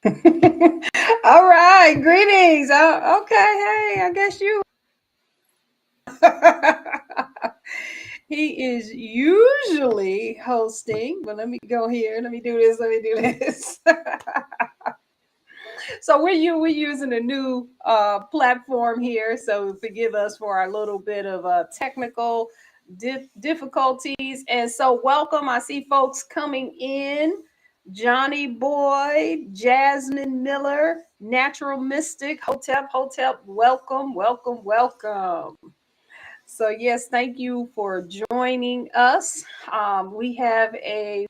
All right, greetings. Okay, hey, I guess you. He is usually hosting, but let me go here. Let me do this. Let me do this. So we're using a new platform here. So forgive us for our little bit of technical difficulties. And so welcome. I see folks coming in. Johnny Boy, Jasmine Miller, Natural Mystic, Hotep, welcome, welcome, welcome. So, yes, thank you for joining us. We have a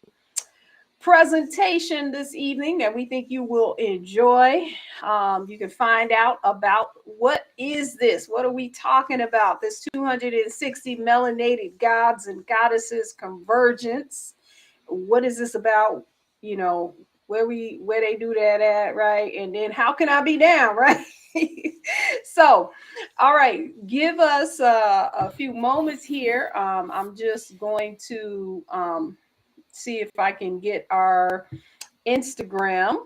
presentation this evening that we think you will enjoy. You can find out about what is this? What are we talking about? This 260 Melanated Gods and Goddesses Convergence. What is this about? You know, where they do that at, right? And then how can I be down, right? So, all right, give us a few moments here. I'm just going to see if I can get our Instagram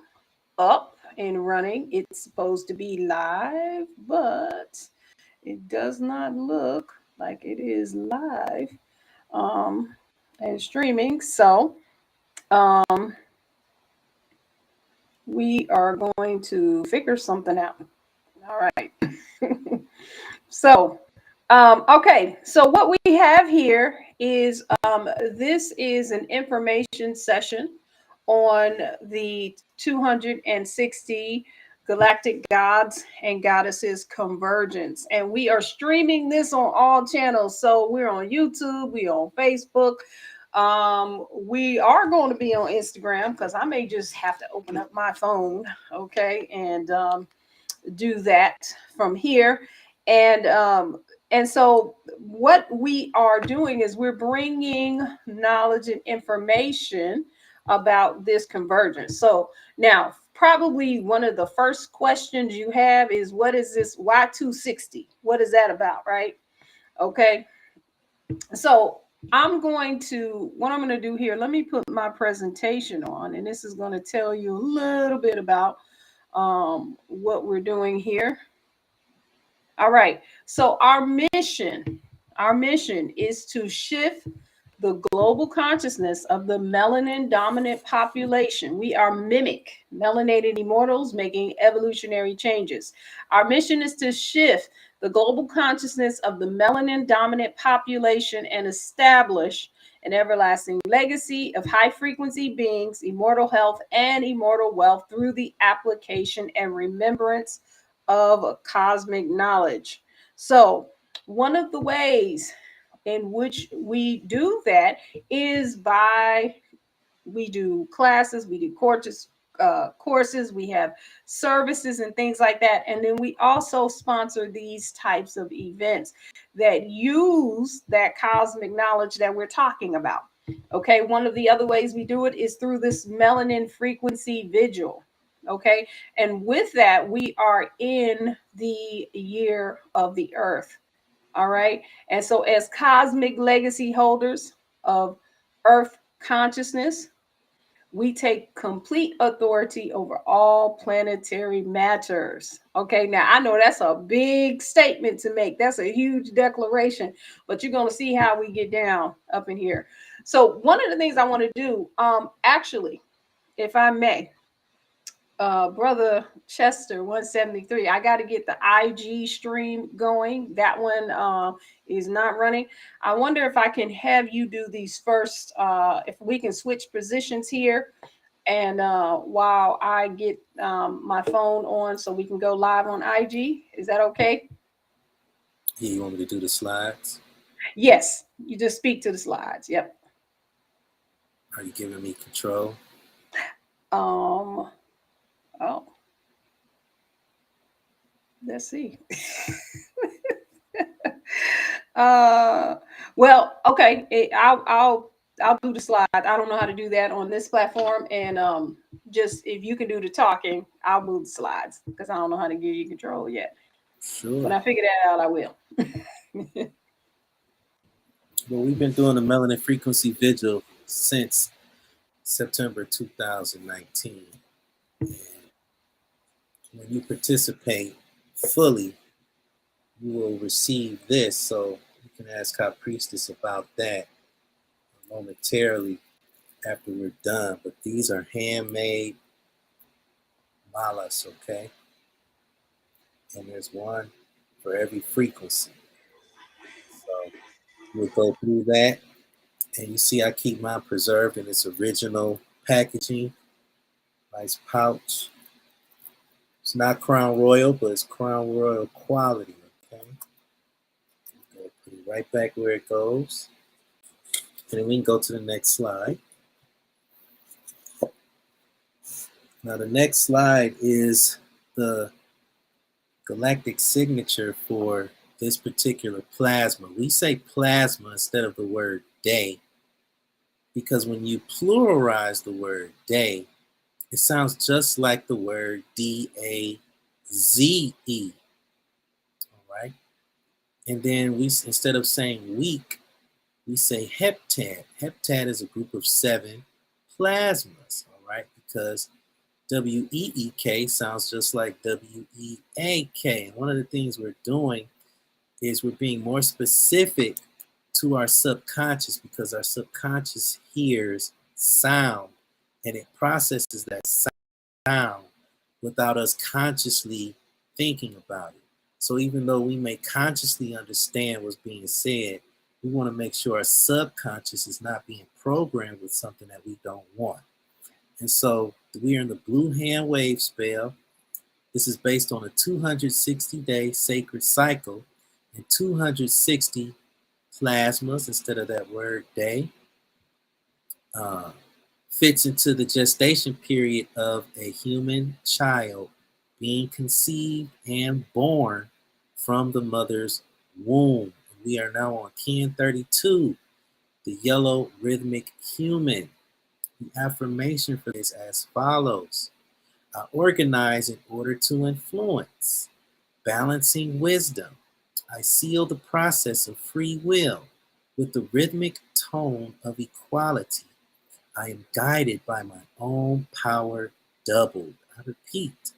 up and running. It's supposed to be live, but it does not look like it is live um, and streaming. So um, we are going to figure something out. All right. So, okay. So what we have here is this is an information session on the 260 Galactic Gods and Goddesses Convergence. And we are streaming this on all channels. So we're on YouTube, we're on Facebook. We are going to be on Instagram because I may just have to open up my phone, okay, and do that from here. And and so what we are doing is we're bringing knowledge and information about this convergence. So now probably one of the first questions you have is what is this Y260? What is that about, right? Okay. So what I'm going to do here, let me put my presentation on, and this is going to tell you a little bit about what we're doing here. All right. So our mission is to shift the global consciousness of the melanin dominant population. We are mimic melanated immortals making evolutionary changes. Our mission is to shift the global consciousness of the melanin dominant population and establish an everlasting legacy of high frequency beings, immortal health, and immortal wealth through the application and remembrance of cosmic knowledge. So, one of the ways in which we do that is by we do classes, we do courses, we have services and things like that. And then we also sponsor these types of events that use that cosmic knowledge that we're talking about. Okay, one of the other ways we do it is through this melanin frequency vigil. Okay, and with that, we are in the year of the earth. All right, and so as cosmic legacy holders of earth consciousness, we take complete authority over all planetary matters. Okay, now I know that's a big statement to make. That's a huge declaration, but you're going to see how we get down up in here. So, one of the things I want to do, actually, if I may, brother Chester 173, I got to get the IG stream going. That one is not running. I wonder if I can have you do these first, if we can switch positions here, and while I get my phone on so we can go live on IG. Is that okay? Yeah, you want me to do the slides? Yes, you just speak to the slides. Yep. Are you giving me control? Oh, let's see. Well, okay. I'll do the slides. I don't know how to do that on this platform, and just if you can do the talking, I'll move the slides because I don't know how to give you control yet. Sure. When I figure that out, I will. Well, we've been doing the Melanin Frequency Vigil since September 2019. And when you participate fully, you will receive this. So you can ask our priestess about that momentarily after we're done. But these are handmade malas, okay? And there's one for every frequency. So we'll go through that. And you see I keep mine preserved in its original packaging. Nice pouch. It's not Crown Royal, but it's Crown Royal quality, okay? Go put it right back where it goes. And then we can go to the next slide. Now the next slide is the galactic signature for this particular plasma. We say plasma instead of the word day because when you pluralize the word day, it sounds just like the word D-A-Z-E. All right. And then we, instead of saying week, we say heptad. Heptad is a group of 7 plasmas, all right, because W-E-E-K sounds just like W-E-A-K. And one of the things we're doing is we're being more specific to our subconscious because our subconscious hears sound and it processes that sound without us consciously thinking about it. So even though we may consciously understand what's being said, we want to make sure our subconscious is not being programmed with something that we don't want. And so we are in the blue hand wave spell. This is based on a 260-day sacred cycle and 260 plasmas instead of that word day. Fits into the gestation period of a human child being conceived and born from the mother's womb. We are now on Kin 32, the yellow rhythmic human. The affirmation for this as follows. I organize in order to influence, balancing wisdom. I seal the process of free will with the rhythmic tone of equality. I am guided by my own power doubled. I repeat,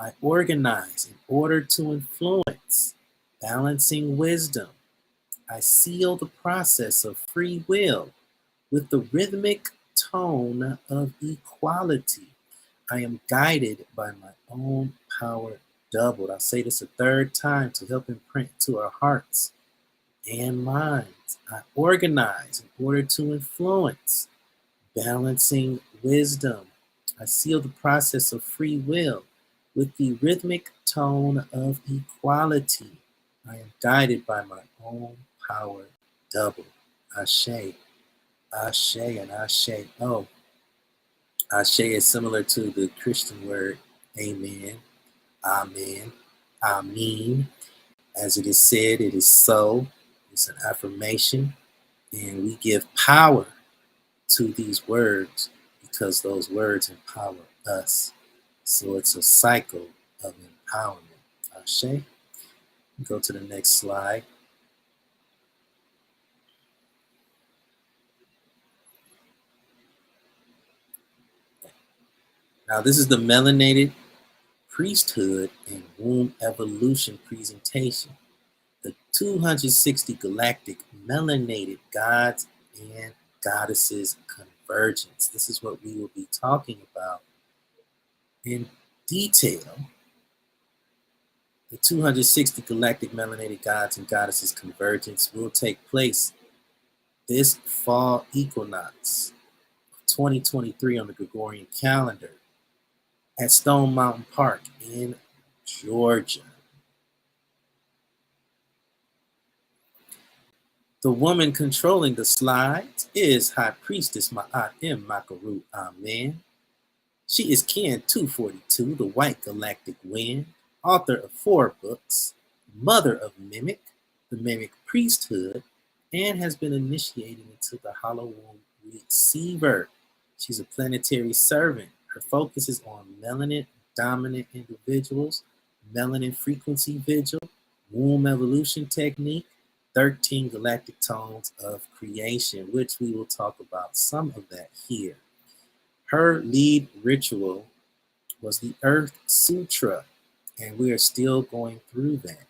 I organize in order to influence, balancing wisdom. I seal the process of free will with the rhythmic tone of equality. I am guided by my own power doubled. I'll say this a third time to help imprint to our hearts and minds. I organize in order to influence, balancing wisdom. I seal the process of free will with the rhythmic tone of equality. I am guided by my own power doubled. Ashe, Ashe, and Ashe. Oh, Ashe is similar to the Christian word amen, amen, amen. As it is said, it is so. It's an affirmation, and we give power to these words because those words empower us. So it's a cycle of empowerment. Ashe. Go to the next slide. Now, this is the melanated priesthood and womb evolution presentation. The 260 galactic melanated gods and goddesses convergence. This is what we will be talking about in detail. The 260 galactic melanated gods and goddesses convergence will take place this fall equinox 2023 on the Gregorian calendar at Stone Mountain Park in Georgia. The woman controlling the slides is High Priestess Ma'at M. Makaru Amen. She is Kin 242, the White Galactic Wind, author of 4 books, mother of Mimic, the Mimic Priesthood, and has been initiated into the Hollow Womb Receiver. She's a planetary servant. Her focus is on melanin dominant individuals, melanin frequency vigil, womb evolution technique, 13 galactic tones of creation, which we will talk about some of that here. Her lead ritual was the Earth Sutra, and we are still going through that.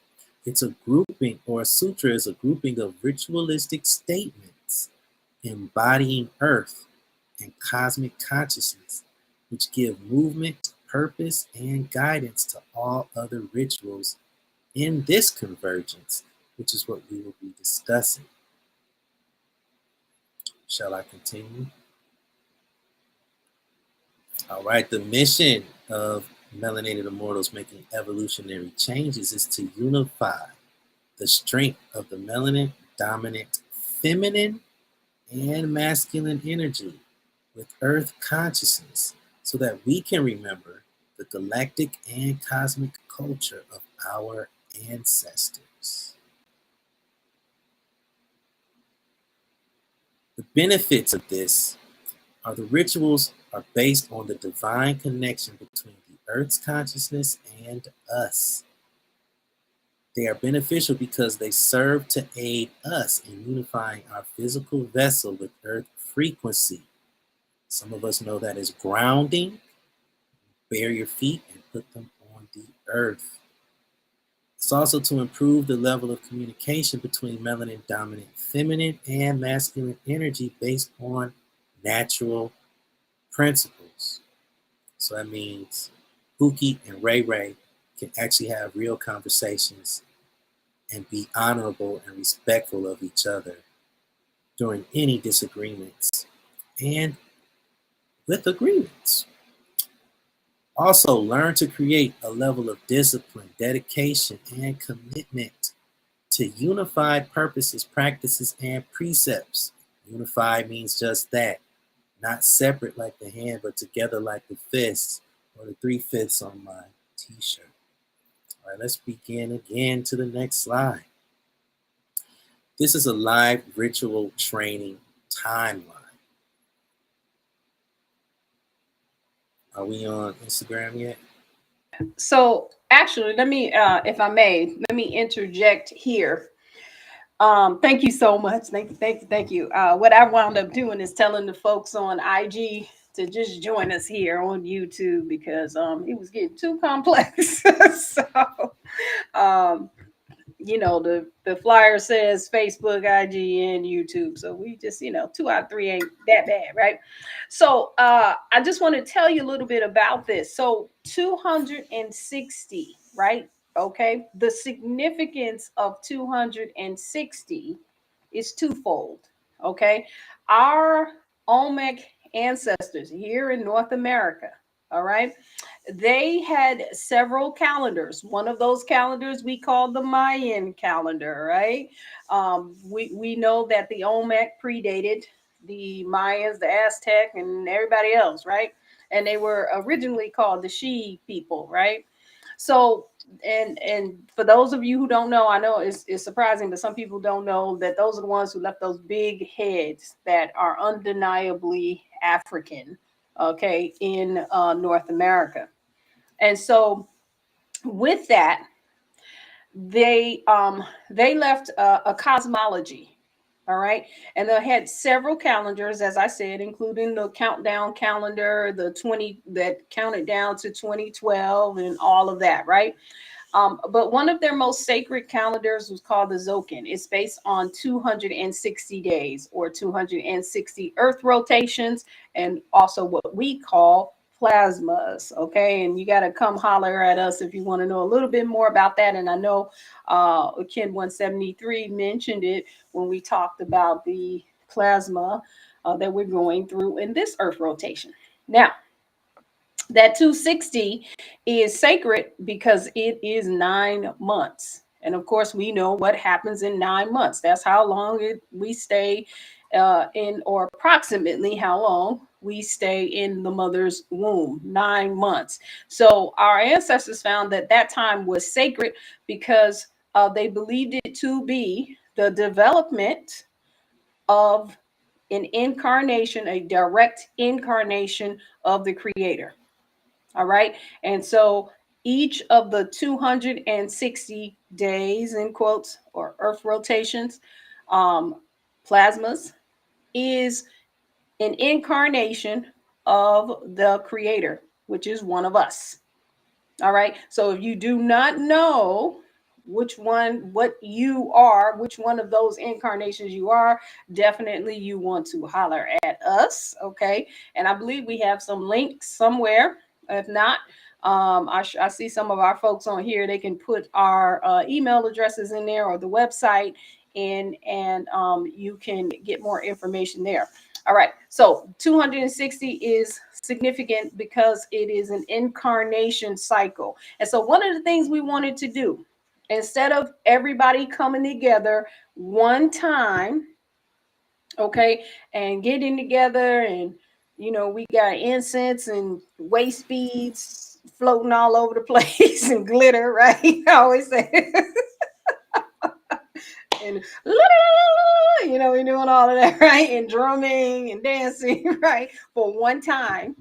It's a grouping, or a sutra is a grouping of ritualistic statements embodying Earth and cosmic consciousness, which give movement, purpose, and guidance to all other rituals in this convergence, which is what we will be discussing. Shall I continue? All right, the mission of Melanated Immortals Making Evolutionary Changes is to unify the strength of the melanin dominant feminine and masculine energy with Earth consciousness so that we can remember the galactic and cosmic culture of our ancestors. The benefits of this are the rituals are based on the divine connection between the Earth's consciousness and us. They are beneficial because they serve to aid us in unifying our physical vessel with Earth frequency. Some of us know that as grounding. Bare your feet and put them on the earth. It's also to improve the level of communication between melanin dominant feminine and masculine energy based on natural principles. So that means Pookie and Ray Ray can actually have real conversations and be honorable and respectful of each other during any disagreements and with agreements. Also, learn to create a level of discipline, dedication, and commitment to unified purposes, practices, and precepts. Unified means just that, not separate like the hand, but together like the fists, or the 3/5 on my t-shirt. All right, let's begin again to the next slide. This is a live ritual training timeline. Are we on Instagram yet? So actually, let me, if I may, let me interject here. Thank you so much. Thank you. What I wound up doing is telling the folks on IG to just join us here on YouTube because it was getting too complex. So um, the flyer says Facebook, IG, and YouTube. So we just, 2 out of 3 ain't that bad, right? So I just want to tell you a little bit about this. So 260, right? Okay. The significance of 260 is twofold. Okay. Our Olmec ancestors here in North America, all right, they had several calendars. One of those calendars we call the Mayan calendar, right? We know that the Olmec predated the Mayans, the Aztec, and everybody else, right? And they were originally called the She people, right? So, and for those of you who don't know, I know it's surprising, but some people don't know that those are the ones who left those big heads that are undeniably African, okay, in North America. And so with that, they left a cosmology, all right, and they had several calendars, as I said, including the countdown calendar, the 20 that counted down to 2012 and all of that, right? But one of their most sacred calendars was called the Zokin. It's based on 260 days or 260 Earth rotations, and also what we call plasmas. Okay, and you got to come holler at us if you want to know a little bit more about that. And I know Ken 173 mentioned it when we talked about the plasma that we're going through in this Earth rotation. Now, that 260 is sacred because it is 9 months. And of course, we know what happens in 9 months. That's how long we stay in, or approximately how long we stay in the mother's womb, 9 months. So our ancestors found that that time was sacred because they believed it to be the development of an incarnation, a direct incarnation of the Creator. All right. And so each of the 260 days, in quotes, or Earth rotations, plasmas, is an incarnation of the Creator. which is one of us. All right. So if you do not know which one, what you are, which one of those incarnations you are, definitely you want to holler at us. Okay. And I believe we have some links somewhere. If not, I see some of our folks on here. They can put our email addresses in there or the website in, and you can get more information there. All right. So 260 is significant because it is an incarnation cycle. And so one of the things we wanted to do, instead of everybody coming together one time, okay, and getting together, and we got incense and waste beads floating all over the place and glitter, right? I always say and we're doing all of that, right? And drumming and dancing, right? For one time,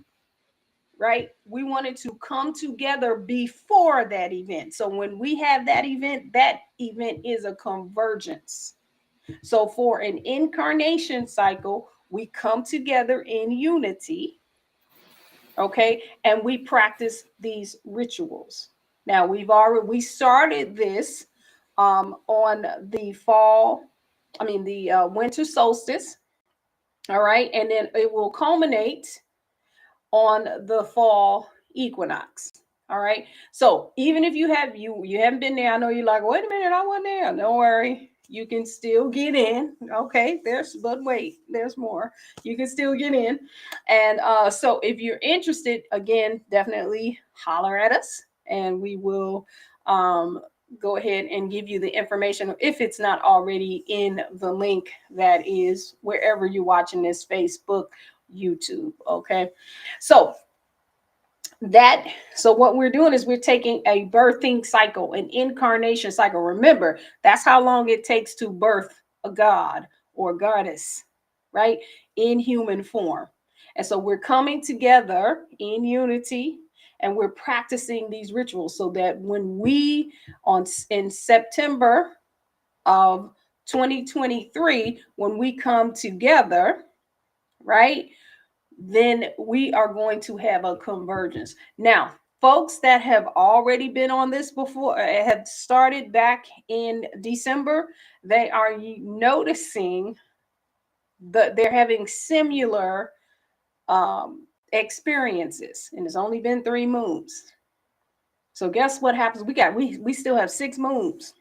right? We wanted to come together before that event. So when we have that event is a convergence. So for an incarnation cycle, we come together in unity, okay? And we practice these rituals. Now we started this on the winter solstice, all right? And then it will culminate on the fall equinox. All right. So even if you haven't been there, I know you're like, wait a minute, I wasn't there. Don't worry. You can still get in. Okay. But wait, there's more. You can still get in. And so if you're interested, again, definitely holler at us and we will go ahead and give you the information if it's not already in the link that is wherever you're watching this, Facebook, YouTube. Okay. So what we're doing is we're taking a birthing cycle, an incarnation cycle. Remember, that's how long it takes to birth a god or goddess, right? In human form. And so we're coming together in unity and we're practicing these rituals so that when we in September of 2023, when we come together, right? Then we are going to have a convergence. Now, folks that have already been on this before, have started back in December, they are noticing that they're having similar experiences, and it's only been 3 moons. So guess what happens? We still have 6 moons.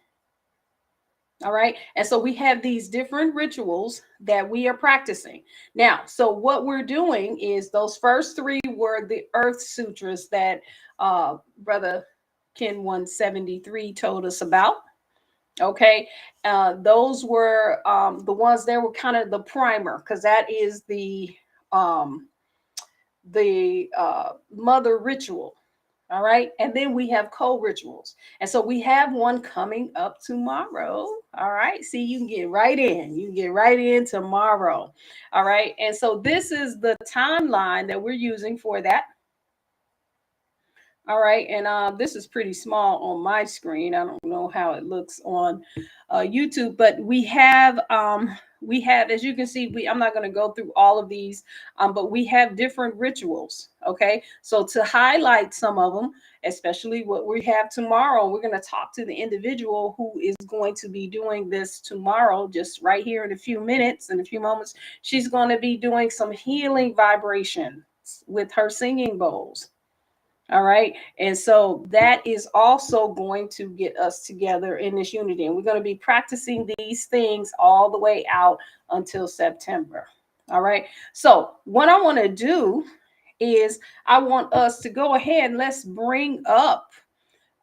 All right. And so we have these different rituals that we are practicing. Now, so what we're doing is those first 3 were the Earth Sutras that Brother Ken 173 told us about. Okay. Those were the ones that were kind of the primer, because that is the mother ritual. All right. And then we have co-rituals. And so we have one coming up tomorrow. All right. See, you can get right in. You can get right in tomorrow. All right. And so this is the timeline that we're using for that. All right. And this is pretty small on my screen. I don't know how it looks on YouTube, but we have, as you can see, I'm not going to go through all of these, but we have different rituals. Okay. So to highlight some of them, especially what we have tomorrow, we're going to talk to the individual who is going to be doing this tomorrow, just right here in a few minutes, in a few moments. She's going to be doing some healing vibrations with her singing bowls. All right. And so that is also going to get us together in this unity. And we're going to be practicing these things all the way out until September. All right. So what I want to do is I want us to go ahead and let's bring up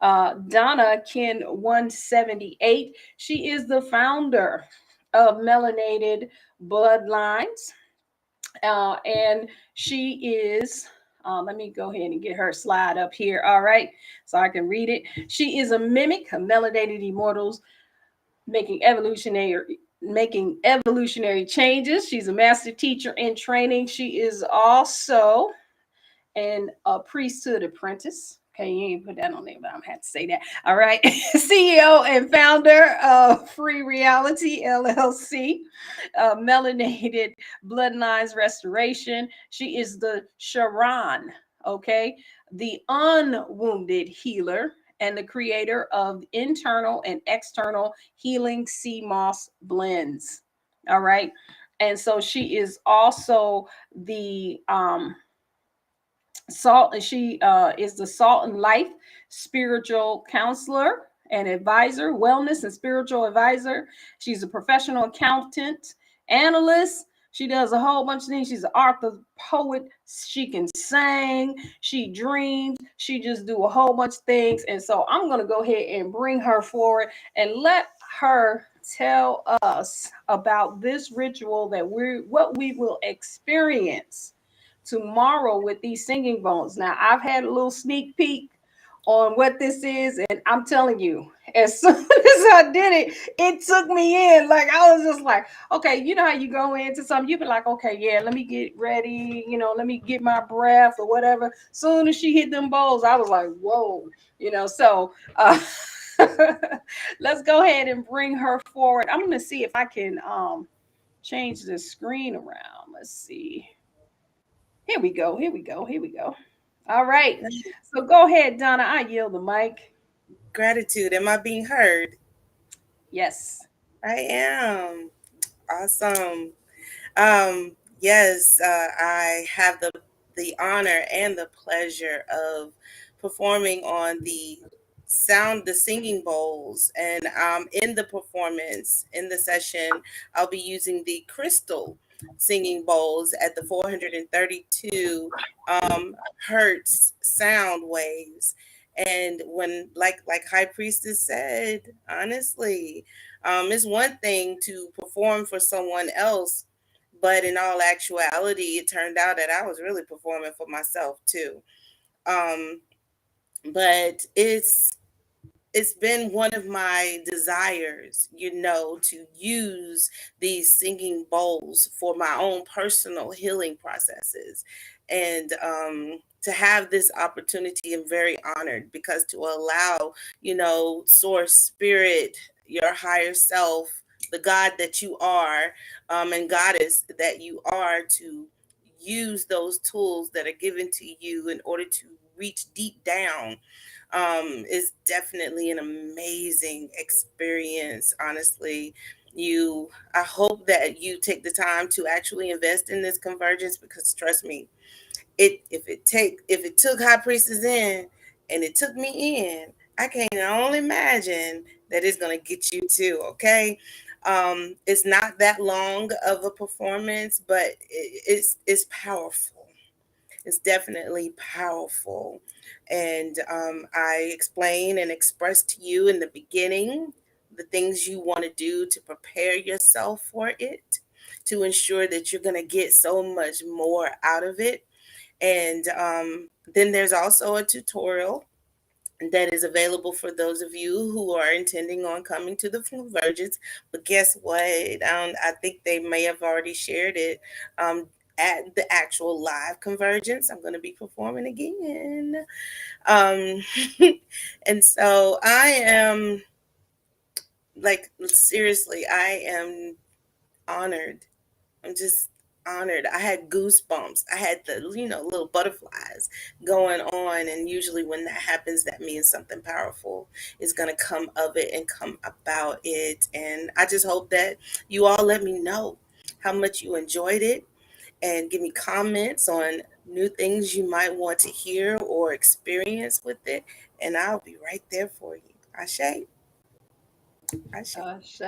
Donna Ken 178. She is the founder of Melanated Bloodlines. And she is, let me go ahead and get her slide up here. All right, so I can read it. She is a mimic of melanated immortals, making evolutionary changes. She's a master teacher in training. She is also a priesthood apprentice. Okay, you ain't put that on there, but I'm had to say that. All right. CEO and founder of Free Reality LLC, Melanated Bloodlines Restoration. She is the Sharon okay? The unwounded healer and the creator of internal and external healing sea moss blends. All right. And so she is also the salt, and she is the salt and life spiritual counselor and advisor, wellness and spiritual advisor. She's a professional accountant, analyst. She does a whole bunch of things. She's an author, poet. She can sing. She dreams. She just do a whole bunch of things. And so I'm going to go ahead and bring her forward and let her tell us about this ritual that what we will experience tomorrow with these singing bones. Now, I've had a little sneak peek on what this is, and I'm telling you, as soon as I did it, it took me in. Like, I was just like, okay, you know how you go into something, you be like, okay, yeah, let me get ready, let me get my breath or whatever. Soon as she hit them bowls, I was like, whoa, so let's go ahead and bring her forward. I'm gonna see if I can change the screen around. Let's see. Here we go. Here we go. Here we go. All right. So go ahead, Donna. I yield the mic. Gratitude. Am I being heard? Yes. I am. Awesome. Yes, I have the honor and the pleasure of performing on the singing bowls, and in the performance in the session, I'll be using the crystal singing bowls at the 432 hertz sound waves. And when, like High Priestess said, honestly, it's one thing to perform for someone else, but in all actuality, it turned out that I was really performing for myself too. Um, but it's been one of my desires, to use these singing bowls for my own personal healing processes. And to have this opportunity, I'm very honored, because to allow, source, spirit, your higher self, the God that you are, and goddess that you are, to use those tools that are given to you in order to reach deep down, is definitely an amazing experience. Honestly, I hope that you take the time to actually invest in this convergence, because trust me, if it took High Priestess in, and it took me in, I can only imagine that it's gonna get you too. Okay. It's not that long of a performance, but it's powerful. It's definitely powerful. And I explain and express to you in the beginning the things you want to do to prepare yourself for it, to ensure that you're going to get so much more out of it. And then there's also a tutorial that is available for those of you who are intending on coming to the convergence. But guess what? I think they may have already shared it. At the actual live convergence, I'm going to be performing again. Um, and so I am, like, seriously, I am honored. I'm just honored. I had goosebumps. I had the, little butterflies going on. And usually when that happens, that means something powerful is going to come of it and come about it. And I just hope that you all let me know how much you enjoyed it, and give me comments on new things you might want to hear or experience with it. And I'll be right there for you. Ashe. Ashe. Ashe.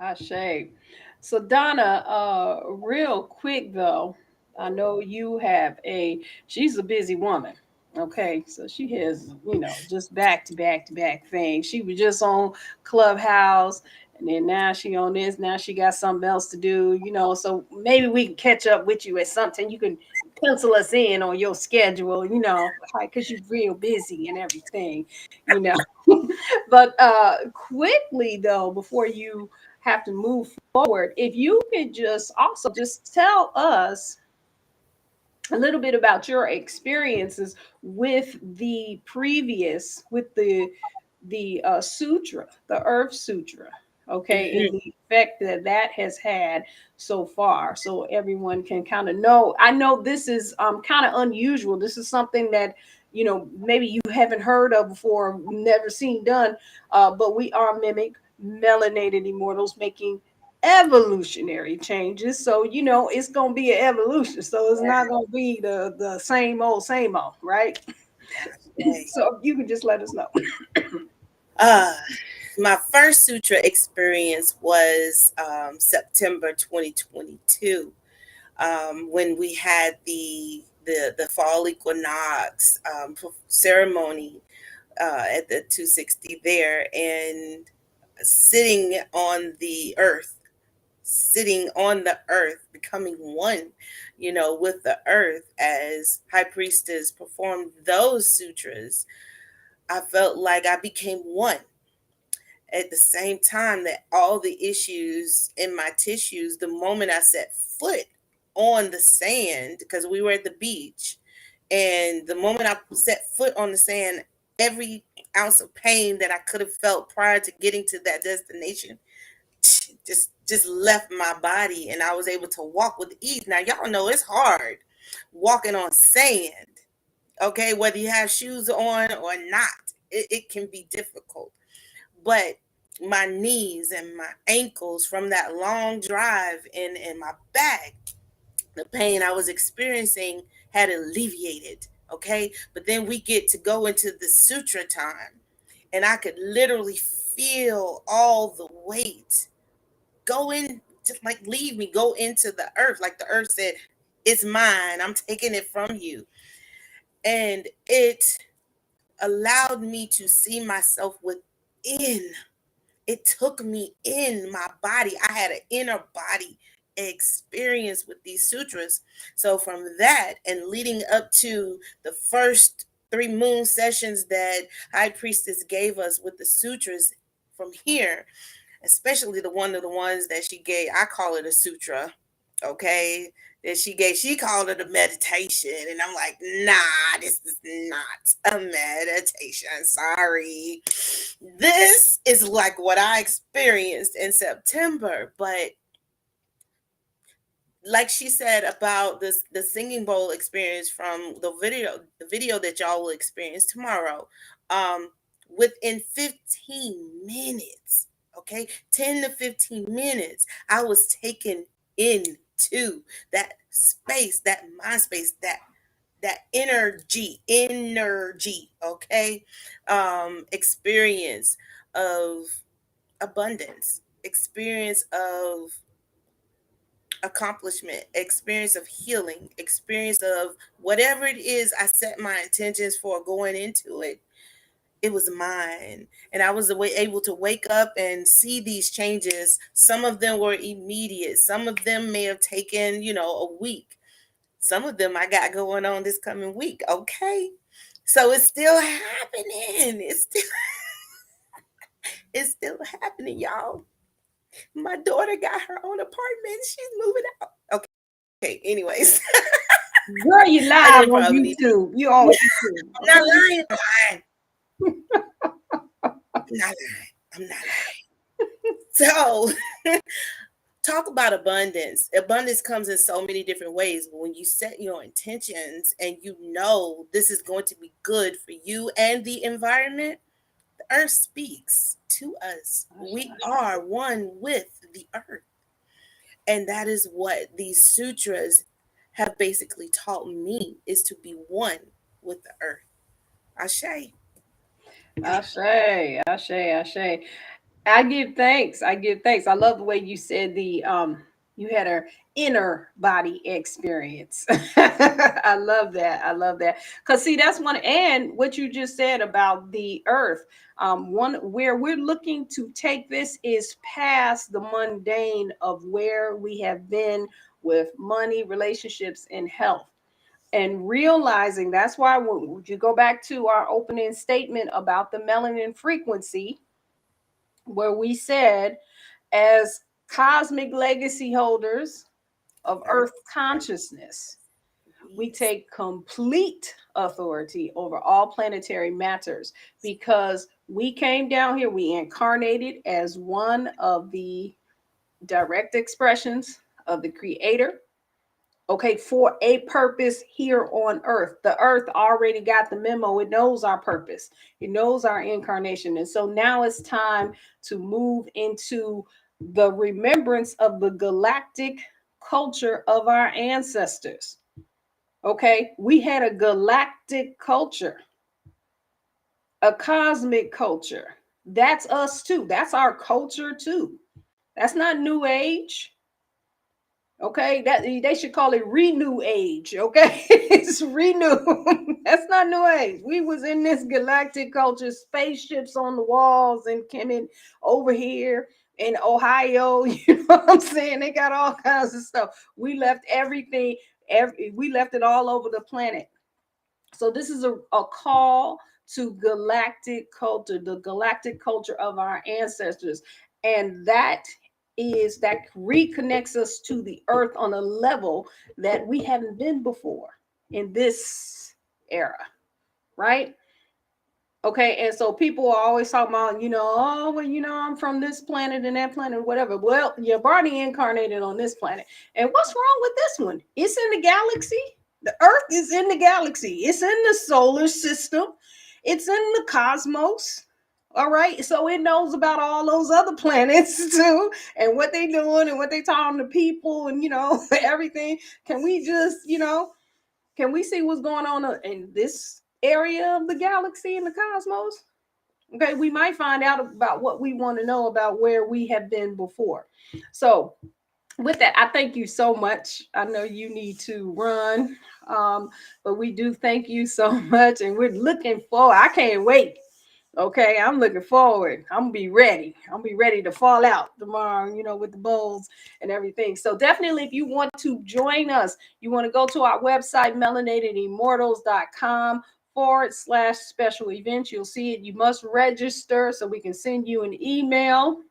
Ashe. So Donna, real quick though, I know you have she's a busy woman. Okay, so she has, just back to back to back things. She was just on Clubhouse, and then now she on this. Now she got something else to do, So maybe we can catch up with you at something. You can pencil us in on your schedule, because you're real busy and everything, you know. But quickly though, before you have to move forward, if you could just also just tell us a little bit about your experiences with with the sutra, the Earth Sutra. okay, and the effect that that has had so far, so everyone can kind of know. I know this is kind of unusual. This is something that, you know, maybe you haven't heard of before, never seen done, but we are mimic melanated immortals making evolutionary changes. So you know it's gonna be an evolution, so it's not gonna be the same old, right? Right. So you can just let us know. Uh, my first sutra experience was September 2022, when we had the fall equinox ceremony at the 260 there, and sitting on the earth, becoming one, with the earth as high priestess performed those sutras. I felt like I became one at the same time that all the issues in my tissues, the moment I set foot on the sand, because we were at the beach, and the moment I set foot on the sand, every ounce of pain that I could have felt prior to getting to that destination just left my body, and I was able to walk with ease. Now y'all know it's hard walking on sand, okay, whether you have shoes on or not, it can be difficult. But my knees and my ankles from that long drive and my back, the pain I was experiencing had alleviated. Okay. But then we get to go into the sutra time, and I could literally feel all the weight go in, just like leave me, go into the earth. Like the earth said, it's mine. I'm taking it from you. And it allowed me to see myself within. It took me in my body. I had an inner body experience with these sutras. So from that and leading up to the first 3 moon sessions that High Priestess gave us with the sutras from here, especially the one of the ones that she gave, I call it a sutra, okay? That she called it a meditation. And I'm like, nah, this is not a meditation. Sorry. This is like what I experienced in September. But like she said about this, the singing bowl experience from the video that y'all will experience tomorrow, within 15 minutes, okay, 10 to 15 minutes, I was taken into that space, that mind space, that energy, okay, experience of abundance, experience of accomplishment, experience of healing, experience of whatever it is I set my intentions for going into it. It was mine. And I was able to wake up and see these changes. Some of them were immediate. Some of them may have taken, a week. Some of them I got going on this coming week. Okay. So it's still happening. It's still happening, y'all. My daughter got her own apartment. She's moving out. Okay. Anyways. Girl, you I live didn't on probably need to. YouTube. You on YouTube. I'm not lying. I'm not lying. I'm not lying. So, talk about abundance. Abundance comes in so many different ways. But when you set your intentions and you know this is going to be good for you and the environment, the earth speaks to us. We are one with the earth. And that is what these sutras have basically taught me, is to be one with the earth. Ashe. Ashe, Ashe, Ashe. I give thanks. I give thanks. I love the way you said you had an inner body experience. I love that. I love that. Cause see, that's one, and what you just said about the earth. One where we're looking to take this is past the mundane of where we have been with money, relationships, and health. And realizing that's why when you go back to our opening statement about the melanin frequency, where we said, as cosmic legacy holders of Earth. earth consciousness, We Yes. take complete authority over all planetary matters because we came down here, we incarnated as one of the direct expressions of the Creator, okay, for a purpose here on earth. The earth already got the memo. It knows our purpose, it knows our incarnation. And so now it's time to move into the remembrance of the galactic culture of our ancestors. Okay, we had a galactic culture, a cosmic culture. That's us too. That's our culture too. That's not new age. Okay, that they should call it renew age. Okay, it's renew. That's not new age. We was in this galactic culture, spaceships on the walls and coming over here in Ohio. You know what I'm saying? They got all kinds of stuff. We left everything. We left it all over the planet. So this is a call to galactic culture, the galactic culture of our ancestors. And that reconnects us to the earth on a level that we haven't been before in this era, right? Okay, and so people are always talking about, oh, well, I'm from this planet and that planet, whatever. Well, you've already incarnated on this planet. And what's wrong with this one? It's in the galaxy. The Earth is in the galaxy. It's in the solar system. It's in the cosmos. All right. So it knows about all those other planets too, and what they doing and what they talking to people and, everything. Can we just, can we see what's going on in this area of the galaxy and the cosmos? Okay, we might find out about what we want to know about where we have been before. So, with that, I thank you so much. I know you need to run, but we do thank you so much, and we're looking forward. I can't wait. Okay, I'm looking forward. I'm gonna be ready. I'm gonna be ready to fall out tomorrow, with the bowls and everything. So definitely, if you want to join us, you want to go to our website, melanatedimmortals.com/special events. You'll see it. You must register so we can send you an email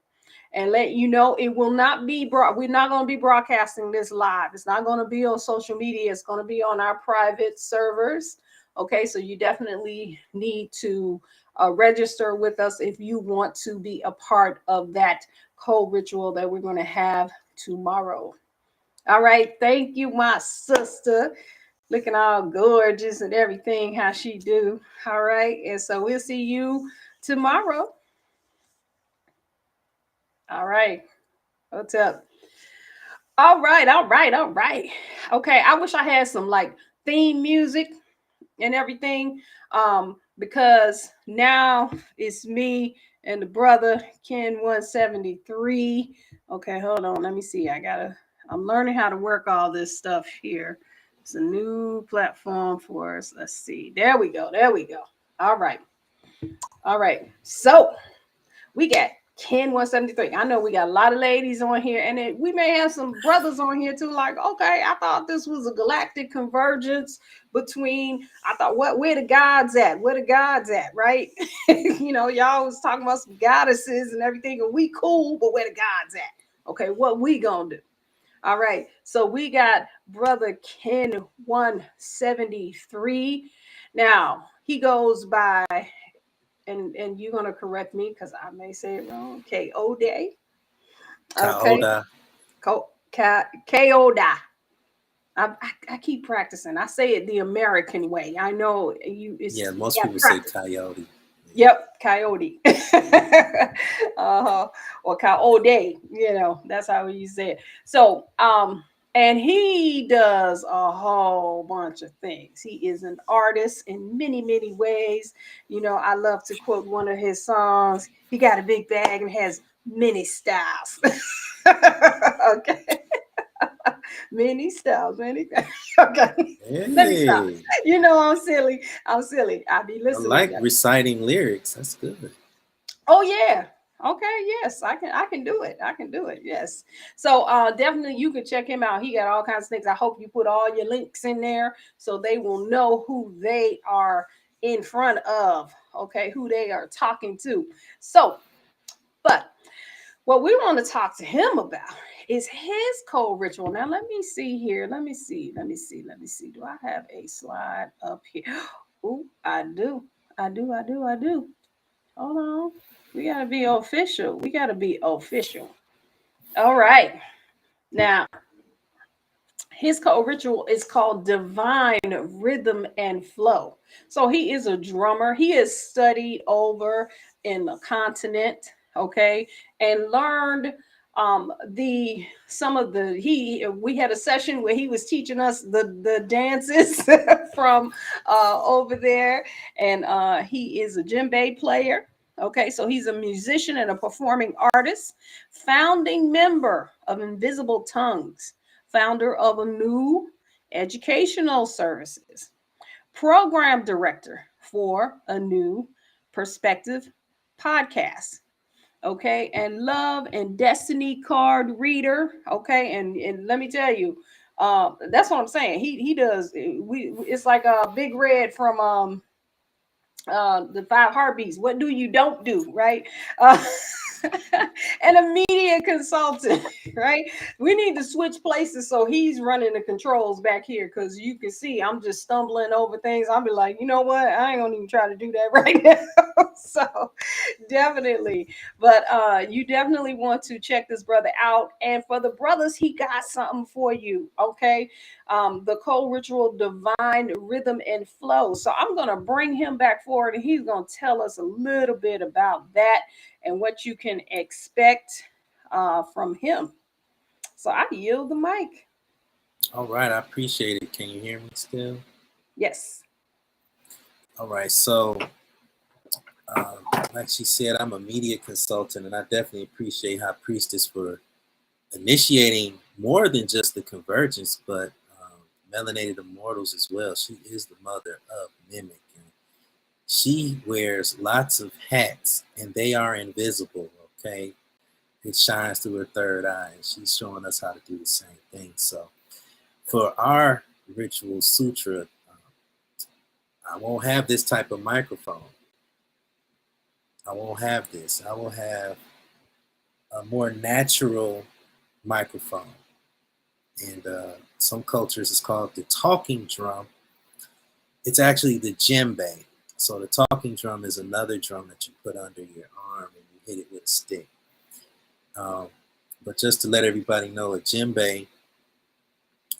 and let you know. It will not be we're not going to be broadcasting this live. It's not going to be on social media. It's going to be on our private servers. Okay, so you definitely need to register with us if you want to be a part of that cold ritual that we're going to have tomorrow. All right, thank you, my sister. Looking all gorgeous and everything, how she do. All right, and so we'll see you tomorrow. All right. What's up? All right, all right, all right. Okay, I wish I had some like theme music and everything. Because now it's me and the brother Ken 173. Okay, hold on. Let me see. I'm learning how to work all this stuff here. It's a new platform for us. Let's see. There we go. There we go. All right. All right. So we got Ken 173. I know we got a lot of ladies on here, and we may have some brothers on here too. Like, okay, I thought this was a galactic convergence between. I thought, where the gods at? Where the gods at? Right? Y'all was talking about some goddesses and everything, and we cool, but where the gods at? Okay, what we gonna do? All right. So we got brother Ken 173. Now he goes by, and you're gonna correct me because I may say it wrong. K-O-D. Okay. Kaoda. K-O-D. I keep practicing. I say it the American way. I know you. Yeah, most people say coyote. Yep, coyote. Or coyote. That's how you say it. So, and he does a whole bunch of things. He is an artist in many, many ways. I love to quote one of his songs. He got a big bag and has many styles. Okay. Many styles, many. Okay. Hey. Let me stop. I'm silly. I be listening. I like reciting lyrics. That's good. Oh yeah. Okay. Yes, I can do it. I can do it. Yes. So definitely you can check him out. He got all kinds of things. I hope you put all your links in there so they will know who they are in front of. Okay, who they are talking to. So, but what we want to talk to him about is his cold ritual. Now, let me see here. Let me see. Do I have a slide up here? Oh, I do. Hold on. We got to be official. All right. Now, his ritual is called Divine Rhythm and Flow. So he is a drummer. He has studied over in the continent, okay, and learned the some of the he we had a session where he was teaching us the dances from over there, and he is a djembe player. Okay, so he's a musician and a performing artist, founding member of Invisible Tongues, founder of a new educational services, program director for a new perspective podcast. Okay, and love and destiny card reader. Okay, and let me tell you, that's what I'm saying. He does. It's like a Big Red from the Five Heartbeats. What do you don't do, right? And a media consultant, right? We need to switch places so he's running the controls back here, because you can see I'm just stumbling over things. I'll be like, you know what? I ain't gonna even try to do that right now. So definitely, but you definitely want to check this brother out. And for the brothers, he got something for you. Okay, the cold ritual, Divine Rhythm and Flow. So I'm going to bring him back forward, and he's going to tell us a little bit about that and what you can expect from him. So I yield the mic. All right, I appreciate it. Can you hear me still? Yes. All right, so like she said, I'm a media consultant, and I definitely appreciate High Priestess for initiating more than just the convergence, but Melanated Immortals as well. She is the mother of Mimic. And she wears lots of hats, and they are invisible, okay? It shines through her third eye, and she's showing us how to do the same thing. So for our ritual sutra, I won't have this type of microphone. I won't have this. I will have a more natural microphone. And some cultures it's called the talking drum. It's actually the djembe. So the talking drum is another drum that you put under your arm and you hit it with a stick. But just to let everybody know, a djembe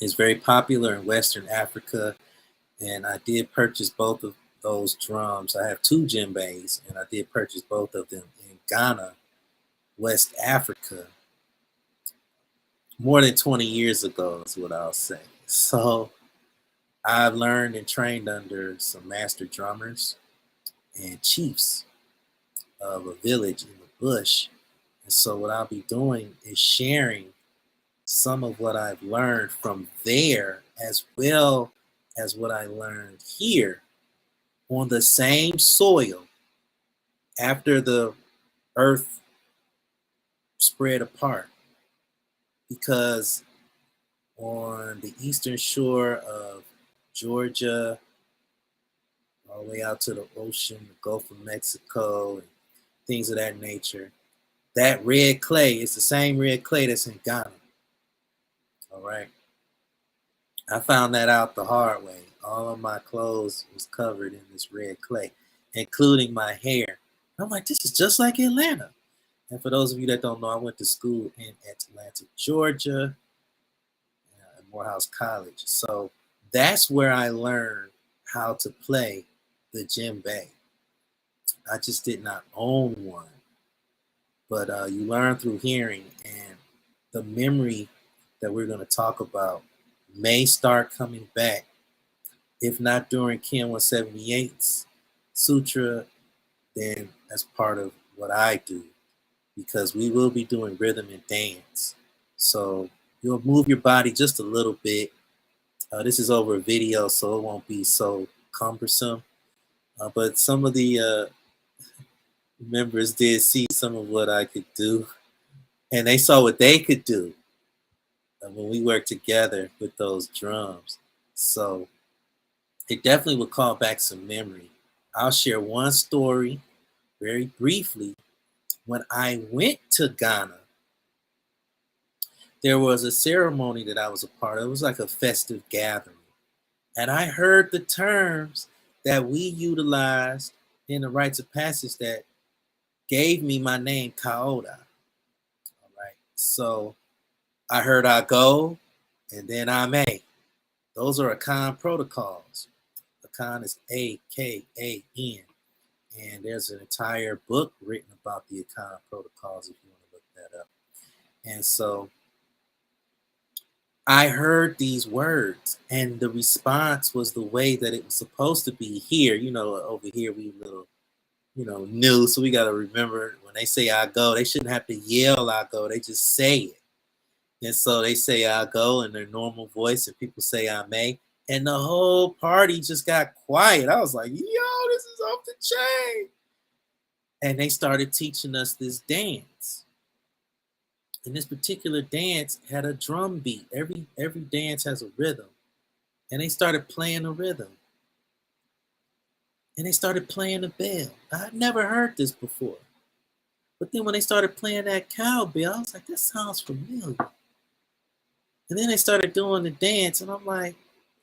is very popular in Western Africa, and I did purchase both of those drums. I have two djembes, and I did purchase both of them in Ghana, West Africa, more than 20 years ago is what I'll say. So I've learned and trained under some master drummers and chiefs of a village in the bush. And so what I'll be doing is sharing some of what I've learned from there, as well as what I learned here on the same soil after the earth spread apart. Because on the eastern shore of Georgia, all the way out to the ocean, the Gulf of Mexico, and things of that nature, that red clay is the same red clay that's in Ghana. All right. I found that out the hard way. All of my clothes was covered in this red clay, including my hair. I'm like, this is just like Atlanta. And for those of you that don't know, I went to school in Atlanta, Georgia, at Morehouse College. So that's where I learned how to play the djembe. I just did not own one. But you learn through hearing, and the memory that we're going to talk about may start coming back, if not during Ken 178's Sutra, then as part of what I do, because we will be doing rhythm and dance. So you'll move your body just a little bit. This is over a video, so it won't be so cumbersome. But some of the members did see some of what I could do, and they saw what they could do when we worked together with those drums. So it definitely will call back some memory. I'll share one story very briefly. When I went to Ghana there was a ceremony that I was a part of. It was like a festive gathering. And I heard the terms that we utilized in the rites of passage that gave me my name, Kaoda. All right. So I heard I go and then I may. Those are Akan protocols. Akan is Akan. And there's an entire book written about the Akan protocols if you want to look that up. And so I heard these words, and the response was the way that it was supposed to be here. Over here we little, new. So we got to remember when they say I go, they shouldn't have to yell I go. They just say it. And so they say I go in their normal voice, and people say I may. And the whole party just got quiet. I was like, yo, this is off the chain. And they started teaching us this dance. And this particular dance had a drum beat. Every dance has a rhythm. And they started playing the rhythm. And they started playing the bell. I'd never heard this before. But then when they started playing that cowbell, I was like, this sounds familiar. And then they started doing the dance, and I'm like,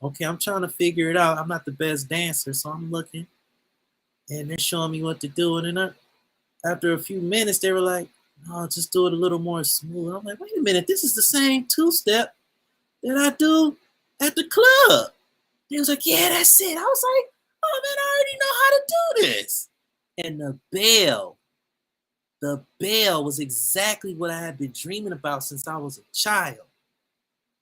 okay, I'm trying to figure it out. I'm not the best dancer, so I'm looking. And they're showing me what to do. And then after a few minutes, they were like, no, just do it a little more smooth. I'm like, wait a minute, this is the same two-step that I do at the club. They was like, yeah, that's it. I was like, oh man, I already know how to do this. And the bell was exactly what I had been dreaming about since I was a child.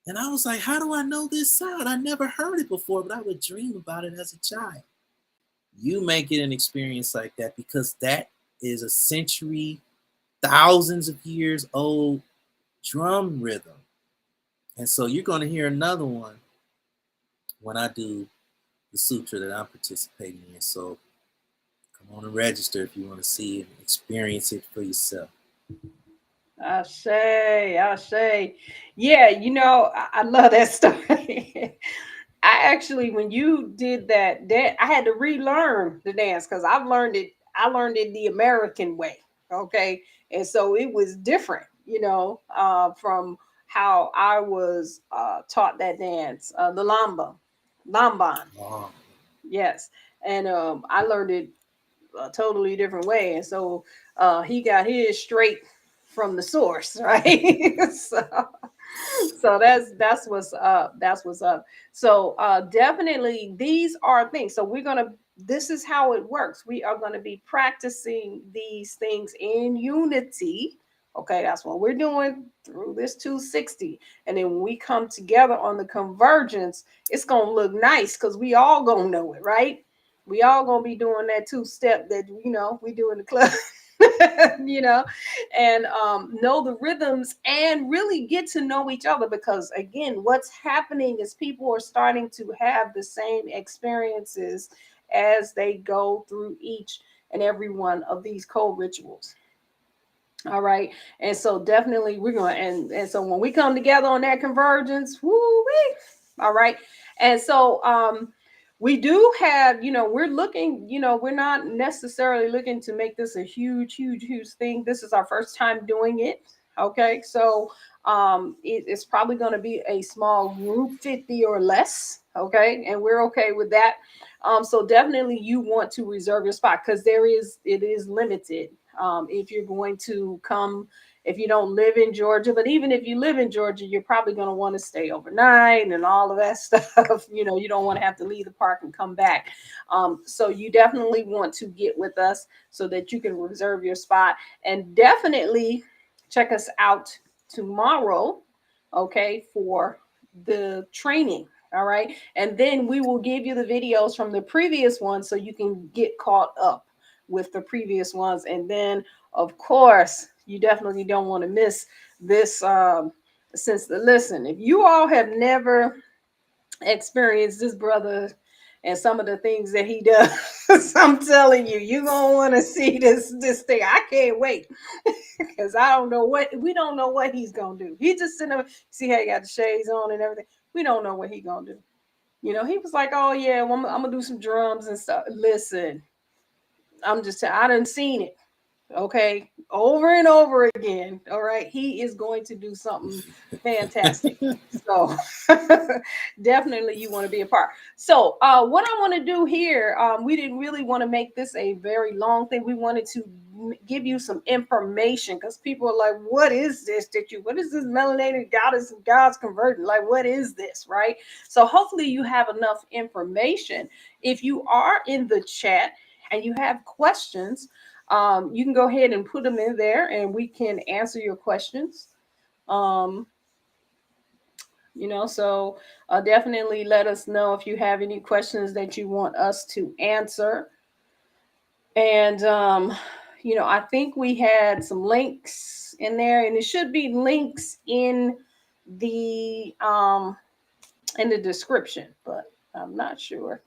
And I was like, how do I know this sound? I never heard it before, but I would dream about it as a child. You may get an experience like that because that is a century, thousands of years old drum rhythm. And so you're going to hear another one when I do the sutra that I'm participating in. So come on and register if you want to see it and experience it for yourself. I say. Yeah, I love that story. I actually, when you did that, I had to relearn the dance because I learned it the American way. Okay. And so it was different, from how I was taught that dance, the lamban. Wow. Yes. And I learned it a totally different way. And so he got his straight from the source, right? So that's what's up. That's what's up. So definitely these are things. So this is how it works. We are going to be practicing these things in unity. Okay, that's what we're doing through this 260. And then when we come together on the convergence, it's going to look nice because we all going to know it, right? We all going to be doing that two-step that, we do in the club. And know the rhythms and really get to know each other because again, what's happening is people are starting to have the same experiences as they go through each and every one of these code rituals. All right. And so definitely we're going and so when we come together on that convergence, woo-wee, all right. And so we do have, we're looking, we're not necessarily looking to make this a huge thing. This is our first time doing it. Okay. So it's probably going to be a small group, 50 or less. Okay. And we're okay with that. So definitely you want to reserve your spot because it is limited. If you're going to come, if you don't live in Georgia, but even if you live in Georgia, you're probably going to want to stay overnight and all of that stuff. You don't want to have to leave the park and come back. So you definitely want to get with us so that you can reserve your spot and definitely check us out tomorrow, okay, for the training. All right. And then we will give you the videos from the previous one so you can get caught up with the previous ones. And then, of course, you definitely don't want to miss this. Listen, if you all have never experienced this brother and some of the things that he does, I'm telling you, you're going to want to see this thing. I can't wait because we don't know what he's going to do. He just sitting there, see how he got the shades on and everything. We don't know what he's going to do. He was like, oh yeah, well, I'm going to do some drums and stuff. Listen, I done seen it. Okay, over and over again. All right, he is going to do something fantastic. So definitely you want to be a part. So what I want to do here, we didn't really want to make this a very long thing. We wanted to give you some information because people are like, what is this what is this Melanated Goddess and Gods Convergence? Like, what is this, right? So hopefully you have enough information. If you are in the chat and you have questions, you can go ahead and put them in there and we can answer your questions. So definitely let us know if you have any questions that you want us to answer. And, I think we had some links in there, and it should be links in the description, but I'm not sure.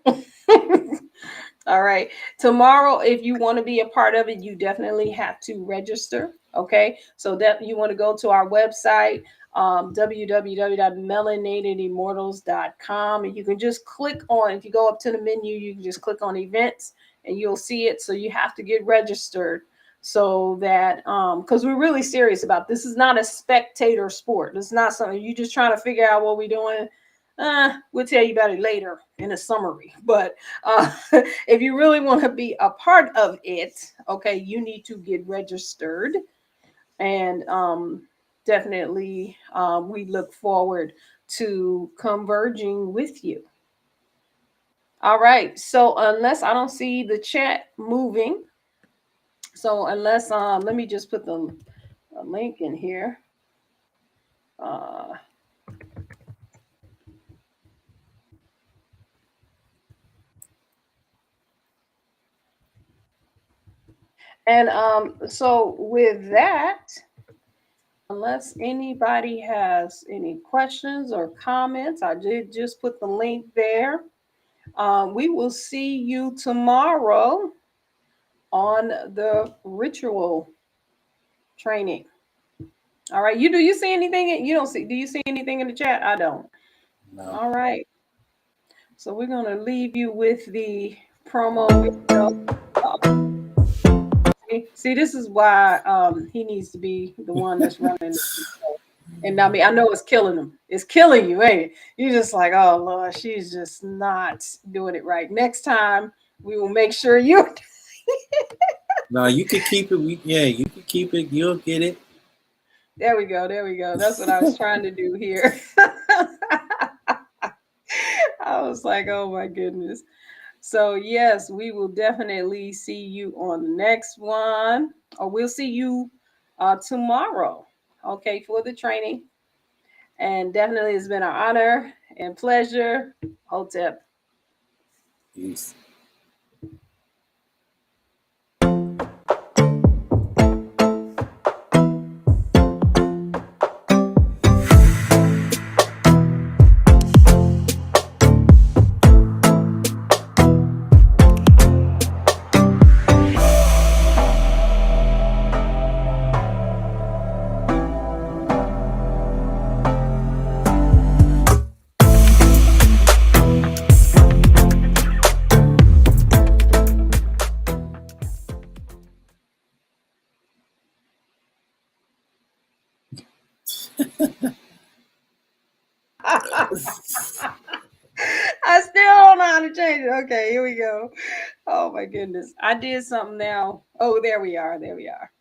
All right. Tomorrow, if you want to be a part of it, you definitely have to register. Okay. So that you want to go to our website, www.melanatedimmortals.com. And you can just click on, if you go up to the menu, you can just click on events and you'll see it. So you have to get registered so that, because we're really serious about this. Is not a spectator sport. It's not something you're just trying to figure out what we're doing. We'll tell you about it later in a summary. But if you really want to be a part of it, okay, you need to get registered. And definitely we look forward to converging with you. All right. So unless I don't see the chat moving, so unless let me just put the link in here. And so with that, unless anybody has any questions or comments, I did just put the link there. We will see you tomorrow on the ritual training. All right. Do you see anything? You don't see. Do you see anything in the chat? I don't. No. All right. So we're going to leave you with the promo video. See, this is why he needs to be the one that's running the show. And I mean, I know it's killing him. It's killing you, ain't it? You're just like, oh, Lord, she's just not doing it right. Next time, we will make sure you. No, you can keep it. You can keep it. You'll get it. There we go. There we go. That's what I was trying to do here. I was like, oh, my goodness. So, yes, we will definitely see you on the next one. Or we'll see you tomorrow, okay, for the training. And definitely it's been an honor and pleasure. Hotep. Peace. I still don't know how to change it. Okay, here we go. Oh my goodness. I did something now. Oh, there we are. There we are.